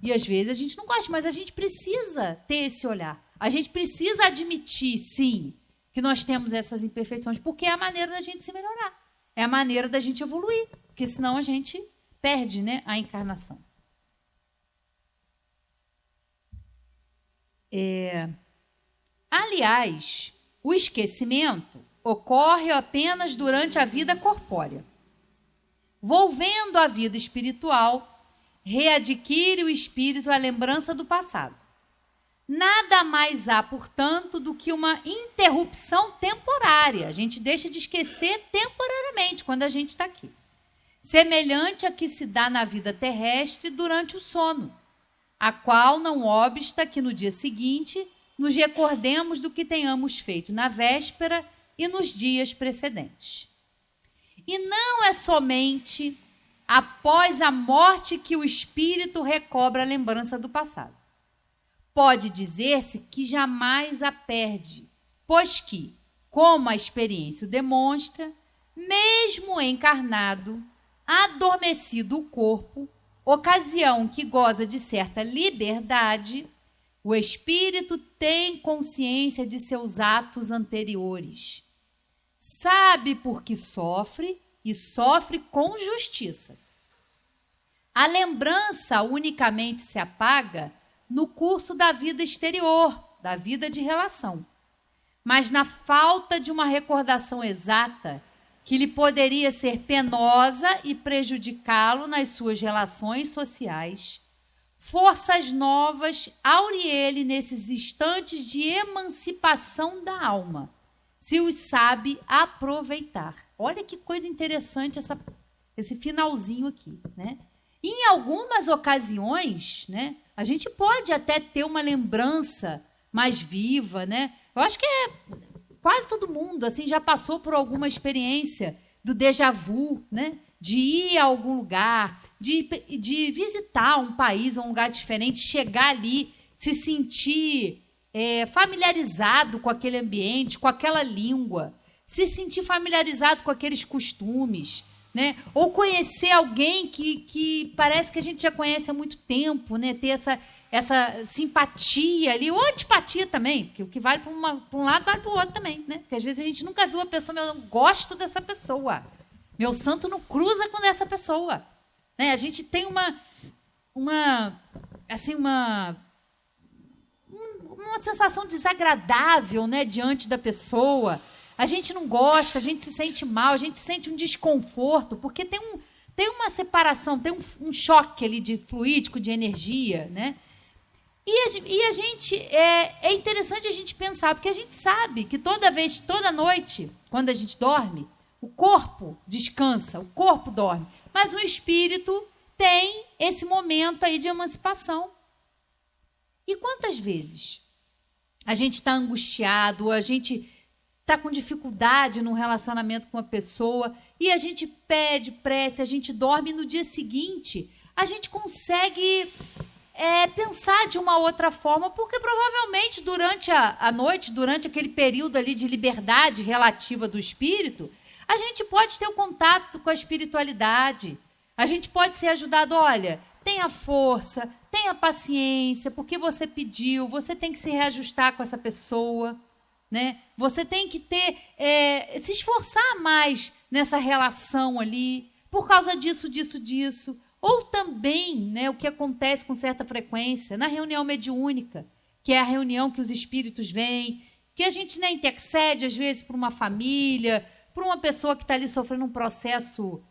E às vezes a gente não gosta, mas a gente precisa ter esse olhar. A gente precisa admitir, sim, que nós temos essas imperfeições, porque é a maneira da gente se melhorar. É a maneira da gente evoluir, porque senão a gente perde, né, a encarnação. Aliás, o esquecimento ocorre apenas durante a vida corpórea. Volvendo à vida espiritual, readquire o espírito a lembrança do passado. Nada mais há, portanto, do que uma interrupção temporária. A gente deixa de esquecer temporariamente quando a gente está aqui. Semelhante a que se dá na vida terrestre durante o sono, a qual não obsta que no dia seguinte nos recordemos do que tenhamos feito na véspera e nos dias precedentes. E não é somente após a morte que o espírito recobra a lembrança do passado. Pode dizer-se que jamais a perde, pois que, como a experiência o demonstra, mesmo encarnado, adormecido o corpo, ocasião que goza de certa liberdade, o espírito tem consciência de seus atos anteriores. Sabe por que sofre e sofre com justiça. A lembrança unicamente se apaga no curso da vida exterior, da vida de relação. mas na falta de uma recordação exata que lhe poderia ser penosa e prejudicá-lo nas suas relações sociais, forças novas aure ele nesses instantes de emancipação da alma, se os sabe aproveitar. Olha que coisa interessante esse finalzinho aqui, né? Em algumas ocasiões, né, a gente pode até ter uma lembrança mais viva, né? Eu acho que quase todo mundo assim já passou por alguma experiência do déjà vu, né? De ir a algum lugar, de visitar um país ou um lugar diferente, chegar ali, se sentir familiarizado com aquele ambiente, com aquela língua, se sentir familiarizado com aqueles costumes, né? Ou conhecer alguém que parece que a gente já conhece há muito tempo, né? Ter essa simpatia ali, ou antipatia também, porque o que vale para um lado vale para o outro também, né? Porque às vezes a gente nunca viu a pessoa, mas eu não gosto dessa pessoa. Meu santo não cruza com essa pessoa. Né? A gente tem uma sensação desagradável, né, diante da pessoa. A gente não gosta, a gente se sente mal, a gente sente um desconforto, porque tem uma separação, tem um choque ali de fluídico, de energia, né? E a gente é interessante a gente pensar, porque a gente sabe que toda noite, quando a gente dorme, o corpo descansa, o corpo dorme, mas o espírito tem esse momento aí de emancipação. E quantas vezes a gente está angustiado, a gente está com dificuldade no relacionamento com uma pessoa e a gente pede prece, a gente dorme e no dia seguinte a gente consegue pensar de uma outra forma, porque provavelmente durante a noite, durante aquele período ali de liberdade relativa do espírito, a gente pode ter um contato com a espiritualidade, a gente pode ser ajudado, olha, tenha força, tenha paciência, porque você pediu, você tem que se reajustar com essa pessoa, né? Você tem que se esforçar mais nessa relação ali, por causa disso. Ou também, né, o que acontece com certa frequência na reunião mediúnica, que é a reunião que os espíritos vêm, que a gente, né, intercede às vezes por uma família, por uma pessoa que está ali sofrendo um processo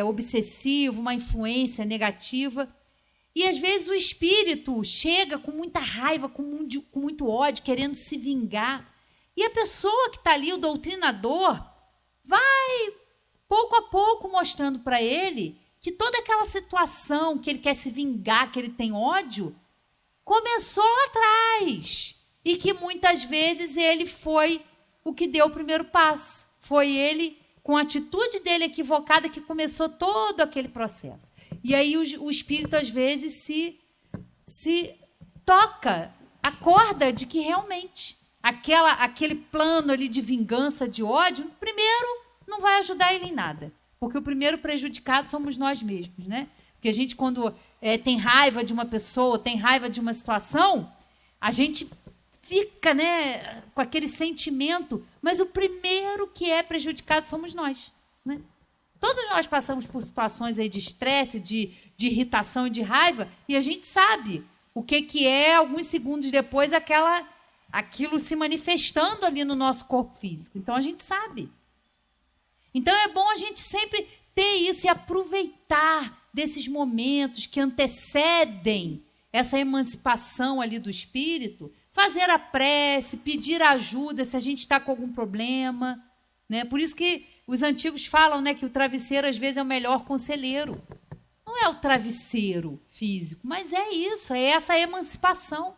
obsessivo, uma influência negativa. E às vezes o espírito chega com muita raiva, com muito ódio, querendo se vingar. E a pessoa que está ali, o doutrinador, vai pouco a pouco mostrando para ele que toda aquela situação que ele quer se vingar, que ele tem ódio, começou lá atrás. E que muitas vezes ele foi o que deu o primeiro passo. Foi ele, com a atitude dele equivocada, que começou todo aquele processo. E aí o espírito, às vezes, se toca, acorda de que realmente aquele plano ali de vingança, de ódio, primeiro não vai ajudar ele em nada. Porque o primeiro prejudicado somos nós mesmos, né? Porque a gente, quando tem raiva de uma pessoa, tem raiva de uma situação, a gente fica, né, com aquele sentimento, mas o primeiro que é prejudicado somos nós, né? Todos nós passamos por situações aí de estresse, de irritação e de raiva, e a gente sabe o que é, alguns segundos depois, aquilo se manifestando ali no nosso corpo físico. Então, a gente sabe. Então, é bom a gente sempre ter isso e aproveitar desses momentos que antecedem essa emancipação ali do espírito, fazer a prece, pedir ajuda se a gente está com algum problema, né? Por isso que os antigos falam, né, que o travesseiro às vezes é o melhor conselheiro. Não é o travesseiro físico, mas é isso, é essa emancipação,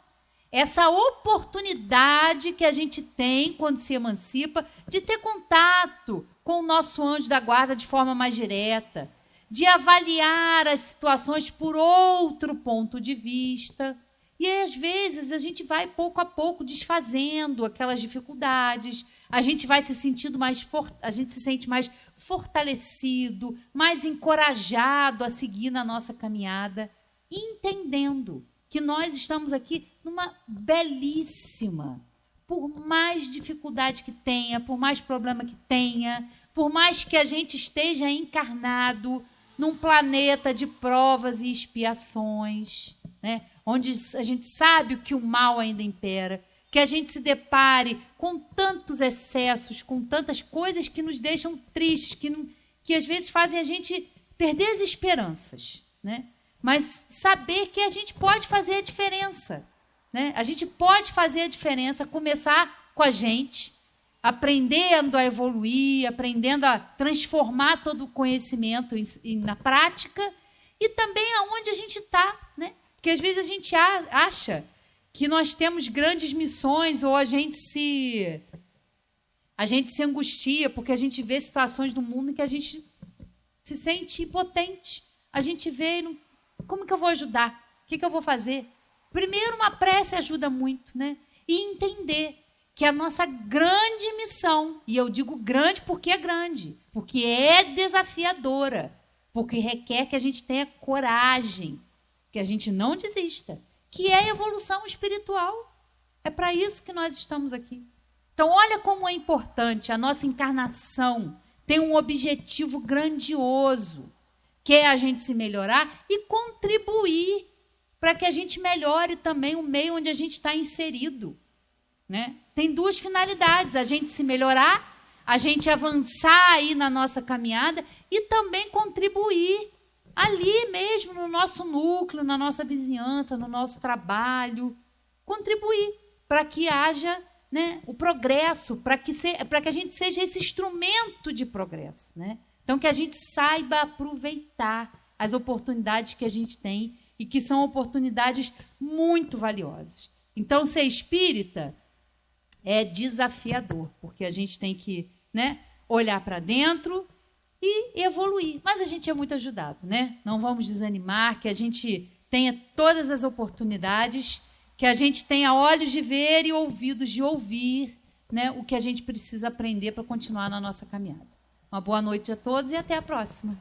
essa oportunidade que a gente tem quando se emancipa de ter contato com o nosso anjo da guarda de forma mais direta, de avaliar as situações por outro ponto de vista. E aí, às vezes, a gente vai pouco a pouco desfazendo aquelas dificuldades, a gente vai se sentindo a gente se sente mais fortalecido, mais encorajado a seguir na nossa caminhada, entendendo que nós estamos aqui numa belíssima, por mais dificuldade que tenha, por mais problema que tenha, por mais que a gente esteja encarnado num planeta de provas e expiações, né? Onde a gente sabe que o mal ainda impera, que a gente se depare com tantos excessos, com tantas coisas que nos deixam tristes, que às vezes fazem a gente perder as esperanças, né? Mas saber que a gente pode fazer a diferença, né? A gente pode fazer a diferença, começar com a gente, aprendendo a evoluir, aprendendo a transformar todo o conhecimento na prática e também aonde a gente está, né? Porque às vezes a gente acha que nós temos grandes missões ou a gente se angustia porque a gente vê situações do mundo em que a gente se sente impotente. A gente vê, como que eu vou ajudar? O que eu vou fazer? Primeiro, uma prece ajuda muito, né? E entender que a nossa grande missão, e eu digo grande, porque é desafiadora, porque requer que a gente tenha coragem, que a gente não desista, que é a evolução espiritual. É para isso que nós estamos aqui. Então, olha como é importante. A nossa encarnação tem um objetivo grandioso, que é a gente se melhorar e contribuir para que a gente melhore também o meio onde a gente está inserido, né? Tem duas finalidades: a gente se melhorar, a gente avançar aí na nossa caminhada e também contribuir ali mesmo no nosso núcleo, na nossa vizinhança, no nosso trabalho, contribuir para que haja, né, o progresso, para que a gente seja esse instrumento de progresso, né? Então, que a gente saiba aproveitar as oportunidades que a gente tem e que são oportunidades muito valiosas. Então, ser espírita é desafiador, porque a gente tem que, né, olhar para dentro e evoluir. Mas a gente é muito ajudado, né? Não vamos desanimar, que a gente tenha todas as oportunidades, que a gente tenha olhos de ver e ouvidos de ouvir, né, o que a gente precisa aprender para continuar na nossa caminhada. Uma boa noite a todos e até a próxima.